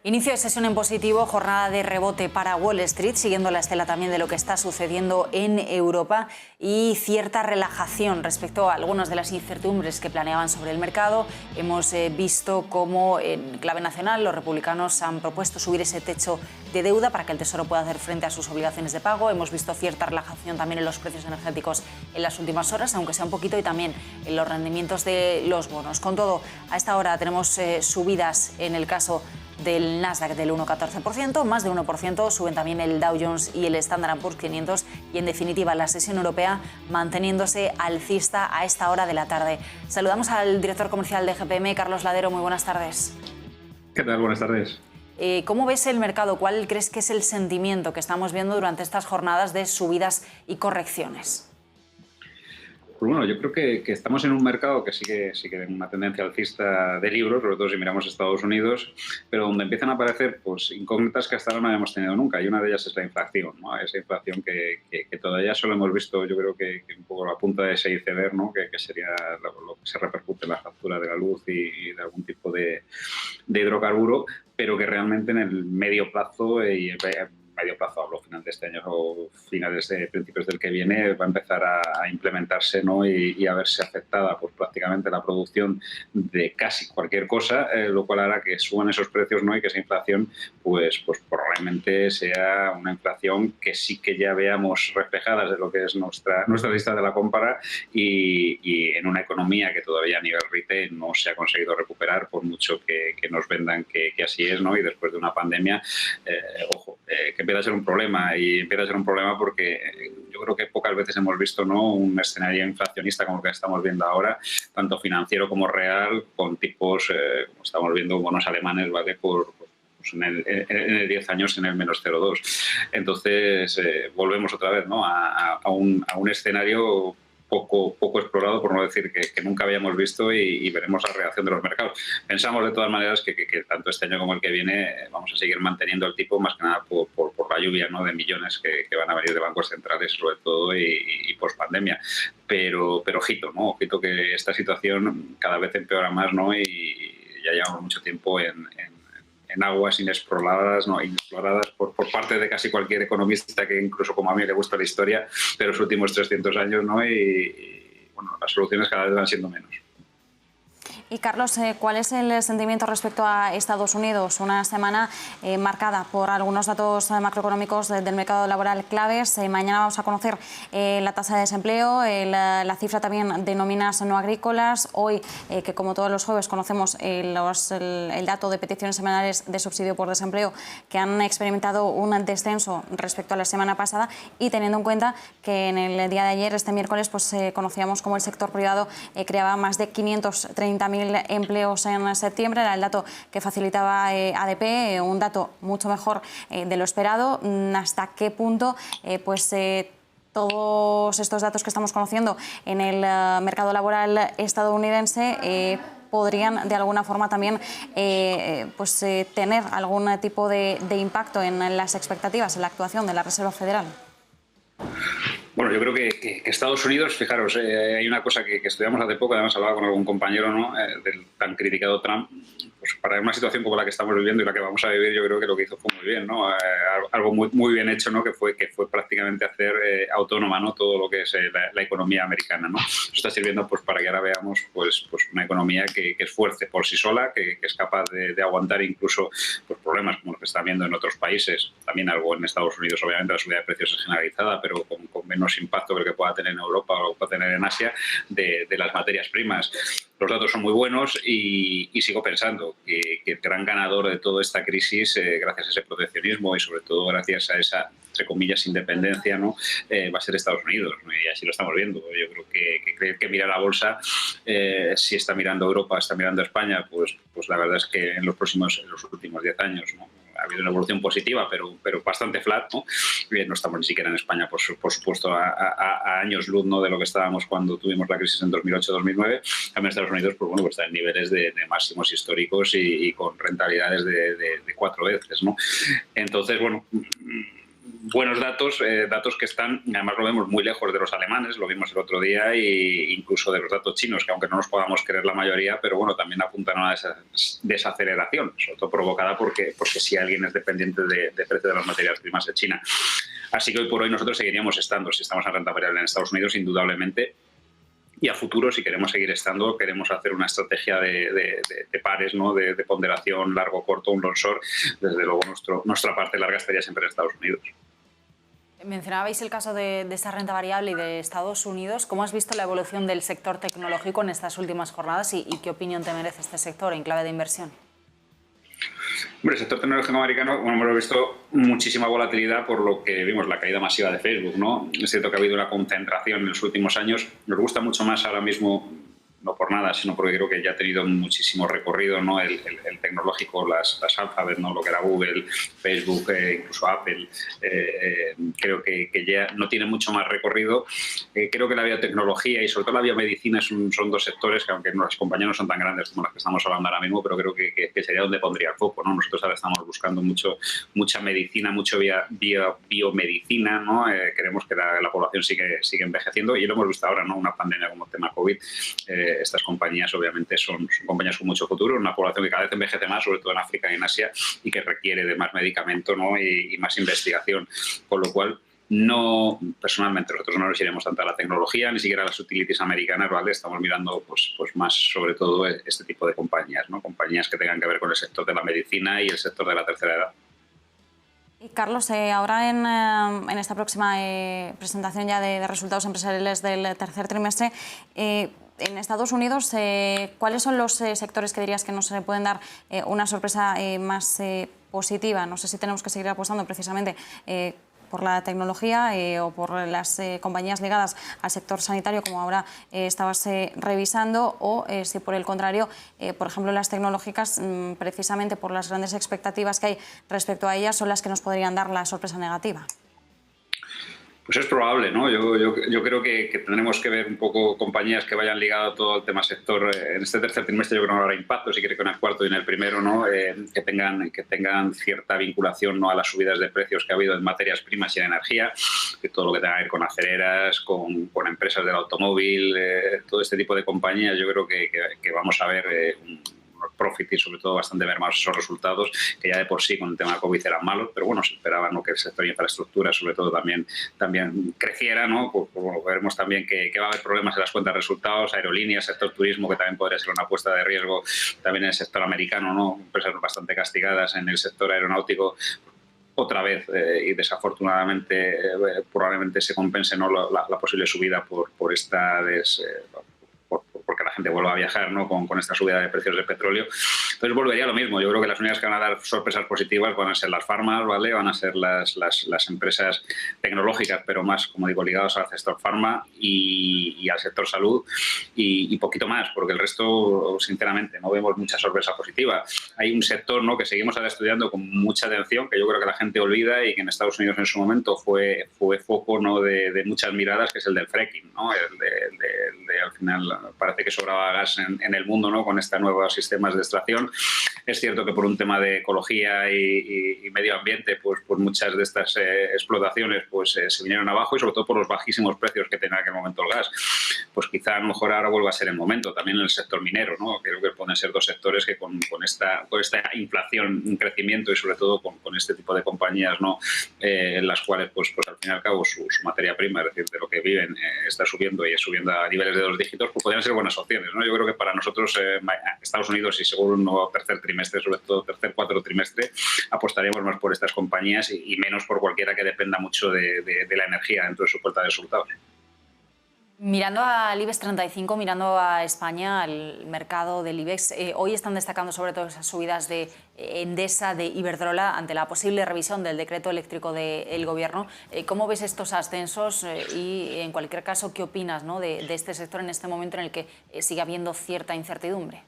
Inicio de sesión en positivo, jornada de rebote para Wall Street, siguiendo la estela también de lo que está sucediendo en Europa y cierta relajación respecto a algunas de las incertidumbres que planeaban sobre el mercado. Hemos visto cómo en clave nacional los republicanos han propuesto subir ese techo de deuda para que el Tesoro pueda hacer frente a sus obligaciones de pago. Hemos visto cierta relajación también en los precios energéticos en las últimas horas, aunque sea un poquito, y también en los rendimientos de los bonos. Con todo, a esta hora tenemos subidas en el caso del Nasdaq del 1,14%, más de 1% suben también el Dow Jones y el Standard & Poor's 500 y en definitiva la sesión europea manteniéndose alcista a esta hora de la tarde. Saludamos al director comercial de GPM, Carlos Ladero, muy buenas tardes. ¿Qué tal? Buenas tardes. ¿Cómo ves el mercado? ¿Cuál crees que es el sentimiento que estamos viendo durante estas jornadas de subidas y correcciones? Pues bueno, yo creo que estamos en un mercado que sigue en una tendencia alcista de libros, sobre todo si miramos Estados Unidos, pero donde empiezan a aparecer pues, incógnitas que hasta ahora no habíamos tenido nunca, y una de ellas es la inflación, ¿no? Esa inflación que todavía solo hemos visto, yo creo que un poco la punta de ese iceberg, ¿no? Que sería lo que se repercute en la factura de la luz y de algún tipo de hidrocarburo, pero que realmente en el medio plazo hablo final de este año o finales de principios del que viene, va a empezar a implementarse, ¿no? y a verse afectada pues, prácticamente la producción de casi cualquier cosa, lo cual hará que suban esos precios, ¿no? Y que esa inflación pues probablemente sea una inflación que sí que ya veamos reflejadas de lo que es nuestra lista de la compra y en una economía que todavía a nivel retail no se ha conseguido recuperar, por mucho que nos vendan que así es, ¿no? Y después de una pandemia, que empieza a ser un problema, y empieza a ser un problema porque yo creo que pocas veces hemos visto, ¿no? Un escenario inflacionista como el que estamos viendo ahora, tanto financiero como real, con tipos, como estamos viendo, bonos alemanes, ¿vale? Pues en el 10 años en el menos 0,2. Entonces, volvemos otra vez, ¿no? a un escenario poco explorado, por no decir que nunca habíamos visto, y veremos la reacción de los mercados. Pensamos de todas maneras que tanto este año como el que viene vamos a seguir manteniendo el tipo, más que nada por la lluvia, ¿no? De millones que van a venir de bancos centrales, sobre todo, y post-pandemia. Pero ojito, ¿no? Ojito que esta situación cada vez empeora más, ¿no? Y ya llevamos mucho tiempo en aguas inexploradas, ¿no? Inexploradas por parte de casi cualquier economista que, incluso como a mí, le gusta la historia de los últimos 300 años, ¿no? Y bueno, las soluciones cada vez van siendo menos. Y Carlos, ¿cuál es el sentimiento respecto a Estados Unidos? Una semana marcada por algunos datos macroeconómicos del mercado laboral claves. Mañana vamos a conocer la tasa de desempleo, la cifra también de nóminas no agrícolas. Hoy, que como todos los jueves conocemos el dato de peticiones semanales de subsidio por desempleo, que han experimentado un descenso respecto a la semana pasada, y teniendo en cuenta que en el día de ayer, este miércoles, pues conocíamos cómo el sector privado creaba más de 530.000 empleos en septiembre. Era el dato que facilitaba ADP, un dato mucho mejor de lo esperado. ¿Hasta qué punto todos estos datos que estamos conociendo en el mercado laboral estadounidense podrían de alguna forma también tener algún tipo de impacto en las expectativas, en la actuación de la Reserva Federal? Bueno, yo creo que Estados Unidos, fijaros, hay una cosa que estudiamos hace poco, además hablaba con algún compañero, ¿no? Del tan criticado Trump. Pues para una situación como la que estamos viviendo y la que vamos a vivir, yo creo que lo que hizo fue muy bien, ¿no? Algo muy bien hecho, ¿no? Que fue prácticamente hacer autónoma, ¿no? Todo lo que es la economía americana, ¿no? Eso está sirviendo pues para que ahora veamos pues una economía que esfuerce por sí sola, que es capaz de aguantar incluso pues, problemas como los que está viendo en otros países. También algo en Estados Unidos, obviamente, la subida de precios es generalizada, pero con menos impacto que el que pueda tener en Europa o pueda tener en Asia de las materias primas. Los datos son muy buenos y sigo pensando que el gran ganador de toda esta crisis, gracias a ese proteccionismo y sobre todo gracias a esa, entre comillas, independencia, ¿no? Va a ser Estados Unidos, ¿no? Y así lo estamos viendo. Yo creo que mira la bolsa, si está mirando Europa, está mirando España, pues la verdad es que en los últimos 10 años, ¿no? Ha habido una evolución positiva, pero bastante flat, ¿no? No estamos ni siquiera en España, por supuesto, a años luz, ¿no? De lo que estábamos cuando tuvimos la crisis en 2008-2009. En Estados Unidos, pues bueno, pues está en niveles de máximos históricos y con rentabilidades de 4 veces, ¿no? Entonces, bueno, buenos datos, datos que están, además lo vemos muy lejos de los alemanes, lo vimos el otro día, e incluso de los datos chinos, que aunque no nos podamos creer la mayoría, pero bueno, también apuntan a una desaceleración, sobre todo provocada porque si alguien es dependiente de precio de las materias primas de China. Así que hoy por hoy nosotros seguiríamos estando, si estamos en renta variable en Estados Unidos, indudablemente. Y a futuro, si queremos seguir estando, queremos hacer una estrategia de pares, ¿no? De ponderación largo-corto, un long short. Desde luego, nuestra parte larga estaría siempre en Estados Unidos. Mencionabais el caso de esa renta variable y de Estados Unidos. ¿Cómo has visto la evolución del sector tecnológico en estas últimas jornadas y qué opinión te merece este sector en clave de inversión? Hombre, el sector tecnológico americano, bueno, hemos visto muchísima volatilidad por lo que vimos, la caída masiva de Facebook, ¿no? Es cierto que ha habido una concentración en los últimos años. Nos gusta mucho más ahora mismo, no por nada, sino porque creo que ya ha tenido muchísimo recorrido, ¿no? El tecnológico, las Alphabet, ¿no? Lo que era Google, Facebook, incluso Apple, creo que ya no tiene mucho más recorrido. Creo que la biotecnología y sobre todo la biomedicina son dos sectores que, aunque las compañías no son tan grandes como las que estamos hablando ahora mismo, pero creo que sería donde pondría el foco, ¿no? Nosotros ahora estamos buscando mucha medicina, mucho biomedicina, ¿no? Queremos que la población sigue envejeciendo y lo hemos visto ahora, ¿no? Una pandemia como el tema COVID. Estas compañías obviamente son compañías con mucho futuro, una población que cada vez envejece más, sobre todo en África y en Asia, y que requiere de más medicamento, ¿no? y más investigación, con lo cual no, personalmente nosotros no nos iremos tanto a la tecnología, ni siquiera a las utilities americanas, ¿vale? Estamos mirando pues más sobre todo este tipo de compañías, ¿no? Compañías que tengan que ver con el sector de la medicina y el sector de la tercera edad. Y Carlos, ahora en esta próxima presentación ya de resultados empresariales del tercer trimestre, en Estados Unidos, ¿cuáles son los sectores que dirías que nos pueden dar una sorpresa más positiva? No sé si tenemos que seguir apostando precisamente por la tecnología o por las compañías ligadas al sector sanitario, como ahora estabas revisando, o si por el contrario, por ejemplo, las tecnológicas, precisamente por las grandes expectativas que hay respecto a ellas, son las que nos podrían dar la sorpresa negativa. Pues es probable, ¿no? Yo creo que tendremos que ver un poco compañías que vayan ligadas a todo el tema sector. En este tercer trimestre yo creo que no habrá impacto, si quiere que en el cuarto y en el primero, ¿no? Que tengan cierta vinculación, ¿no? A las subidas de precios que ha habido en materias primas y en energía, que todo lo que tenga que ver con acereras, con empresas del automóvil, todo este tipo de compañías, yo creo que vamos a ver profit y sobre todo bastante mermados esos resultados, que ya de por sí con el tema de COVID eran malos, pero bueno, se esperaba, ¿no? Que el sector de infraestructura sobre todo también creciera, ¿no? Pues veremos también que va a haber problemas en las cuentas de resultados, aerolíneas, sector turismo, que también podría ser una apuesta de riesgo, también en el sector americano, ¿no? Empresas bastante castigadas en el sector aeronáutico, otra vez, y desafortunadamente probablemente se compense, ¿no? la posible subida por esta porque la gente vuelva a viajar, ¿no? con esta subida de precios del petróleo. Entonces volvería a lo mismo. Yo creo que las únicas que van a dar sorpresas positivas van a ser las farmas, ¿vale? Van a ser las empresas tecnológicas, pero más, como digo, ligadas al sector farma y al sector salud y poquito más, porque el resto, sinceramente, no vemos mucha sorpresa positiva. Hay un sector, ¿no? Que seguimos ahora estudiando con mucha atención, que yo creo que la gente olvida y que en Estados Unidos en su momento fue foco, ¿no? de muchas miradas, que es el del fracking, ¿no? Al final parece que sobraba gas en el mundo, ¿no? Con estos nuevos sistemas de extracción. Es cierto que por un tema de ecología y medio ambiente, pues muchas de estas explotaciones se vinieron abajo, y sobre todo por los bajísimos precios que tenía en aquel momento el gas. Pues quizá a lo mejor ahora vuelva a ser el momento. También en el sector minero, ¿no? Creo que pueden ser dos sectores que con esta inflación, un crecimiento y sobre todo con este tipo de compañías, ¿no? En las cuales pues al fin y al cabo su materia prima, es decir, de lo que viven, está subiendo y es subiendo a niveles de 2 dígitos, pues podrían ser buenas opciones, ¿no? Yo creo que para nosotros, Estados Unidos y seguro un nuevo tercer trimestre, sobre todo tercer, cuarto trimestre, apostaríamos más por estas compañías y menos por cualquiera que dependa mucho de la energía dentro de su cuenta de resultados. Mirando al IBEX 35, mirando a España, al mercado del IBEX, hoy están destacando sobre todo esas subidas de Endesa, de Iberdrola, ante la posible revisión del decreto eléctrico del Gobierno. ¿Cómo ves estos ascensos y, en cualquier caso, qué opinas, ¿no? de este sector en este momento en el que sigue habiendo cierta incertidumbre?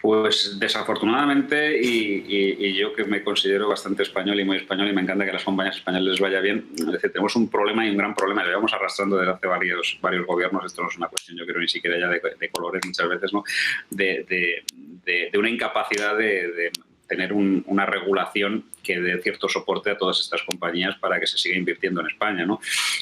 Pues desafortunadamente, y yo que me considero bastante español y muy español y me encanta que a las compañías españolas les vaya bien, es decir, tenemos un problema y un gran problema, lo llevamos arrastrando desde hace varios gobiernos. Esto no es una cuestión, yo creo, ni siquiera ya de colores muchas veces, ¿no? De una incapacidad de tener una regulación que dé cierto soporte a todas estas compañías para que se siga invirtiendo en España, ¿no?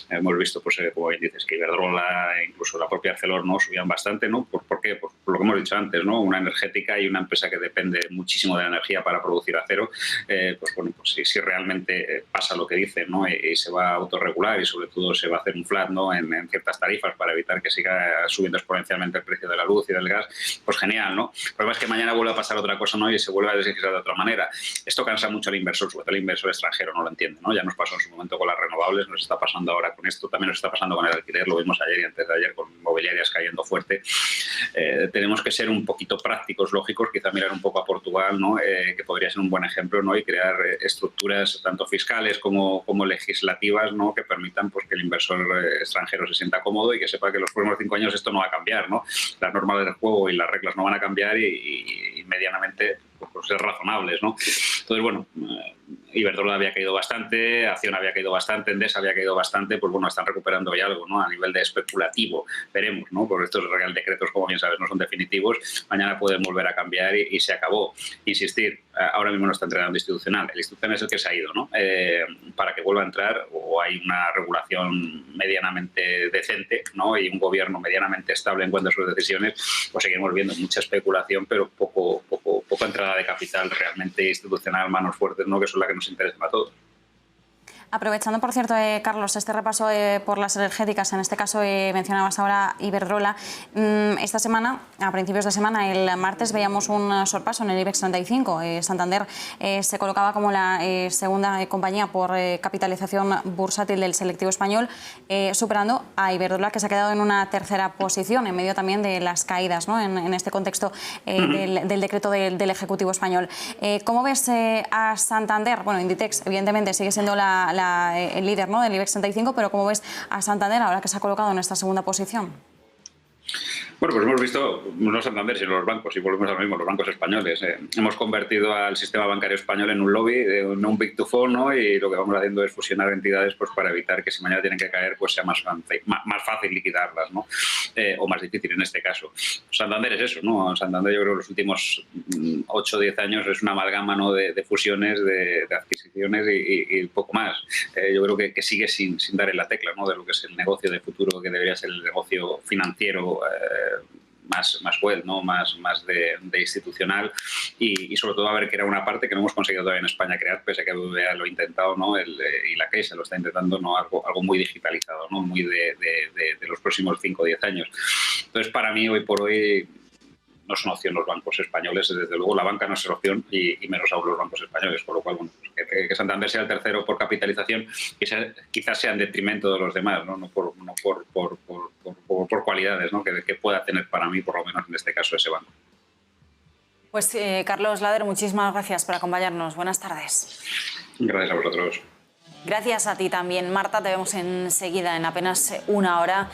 Hemos visto, pues, como bien dices, que Iberdrola, incluso la propia Arcelor, ¿no?, subían bastante, ¿no? ¿Por qué? Por lo que hemos dicho antes, ¿no? Una energética y una empresa que depende muchísimo de la energía para producir acero, pues bueno, pues si realmente pasa lo que dicen, ¿no?, y se va a autorregular y sobre todo se va a hacer un flat, ¿no?, en ciertas tarifas para evitar que siga subiendo exponencialmente el precio de la luz y del gas, pues genial, ¿no? El problema es que mañana vuelve a pasar otra cosa, ¿no?, y se vuelve a desinflar de otra manera. Esto cansa mucho al inversor, sobre todo el inversor extranjero no lo entiende, ¿no? Ya nos pasó en su momento con las renovables, nos está pasando ahora con esto, también nos está pasando con el alquiler, lo vimos ayer y antes de ayer con inmobiliarias cayendo fuerte. Tenemos que ser un poquito prácticos, lógicos, quizá mirar un poco a Portugal, ¿no?, que podría ser un buen ejemplo, ¿no?, y crear estructuras tanto fiscales como legislativas, ¿no?, que permitan, pues, que el inversor extranjero se sienta cómodo y que sepa que los próximos 5 años esto no va a cambiar, ¿no? Las normas del juego y las reglas no van a cambiar y medianamente, pues, ser razonables, ¿no? Entonces, bueno, Iberdrola había caído bastante, Acciona había caído bastante, Endesa había caído bastante, pues bueno, están recuperando ya algo, ¿no?, a nivel de especulativo, veremos, ¿no?, porque estos real decretos, como bien sabes, no son definitivos, mañana pueden volver a cambiar y se acabó. Insistir, ahora mismo no está entrenando institucional, el institucional es el que se ha ido, ¿no?, para que vuelva a entrar o hay una regulación medianamente decente, ¿no?, y un gobierno medianamente estable en cuanto a sus decisiones, pues seguimos viendo mucha especulación, pero poca entrada de capital realmente institucional, manos fuertes, ¿no?, que son las que nos interesan a todos. Aprovechando, por cierto, Carlos, este repaso por las energéticas, en este caso mencionabas ahora Iberdrola. Esta semana, a principios de semana, el martes, veíamos un sorpaso en el IBEX 35. Santander se colocaba como la segunda compañía por capitalización bursátil del selectivo español, superando a Iberdrola, que se ha quedado en una tercera posición, en medio también de las caídas, ¿no?, en este contexto del decreto del Ejecutivo español. ¿Cómo ves a Santander? Bueno, Inditex, evidentemente, sigue siendo el líder, ¿no?, del IBEX 35, pero ¿cómo ves a Santander ahora que se ha colocado en esta segunda posición? Bueno, pues hemos visto, no Santander, sino los bancos, y volvemos a lo mismo, los bancos españoles. Hemos convertido al sistema bancario español en un lobby, en un big to fall, ¿no?, y lo que vamos haciendo es fusionar entidades, pues, para evitar que si mañana tienen que caer, pues sea más fácil liquidarlas, ¿no?, o más difícil en este caso. Santander es eso, ¿no? Santander, yo creo que los últimos 8 o 10 años es una amalgama, ¿no?, de fusiones, de adquisiciones y poco más. Yo creo que sigue sin dar en la tecla, ¿no?, de lo que es el negocio de futuro, que debería ser el negocio financiero más web, ¿no?, más de institucional y sobre todo a ver que era una parte que no hemos conseguido todavía en España crear, pese a que BBVA lo ha intentado, ¿no?, y la Caixa lo está intentando, ¿no?, algo muy digitalizado, ¿no?, muy de los próximos 5 o 10 años. Entonces, para mí, hoy por hoy, no son opción los bancos españoles, desde luego la banca no es opción y menos aún los bancos españoles, por lo cual, bueno, pues que Santander sea el tercero por capitalización quizás sea en detrimento de los demás, no por cualidades, ¿no?, que pueda tener para mí, por lo menos en este caso, ese banco. Pues Carlos Lader, muchísimas gracias por acompañarnos. Buenas tardes. Gracias a vosotros. Gracias a ti también, Marta. Te vemos enseguida, en apenas 1 hora.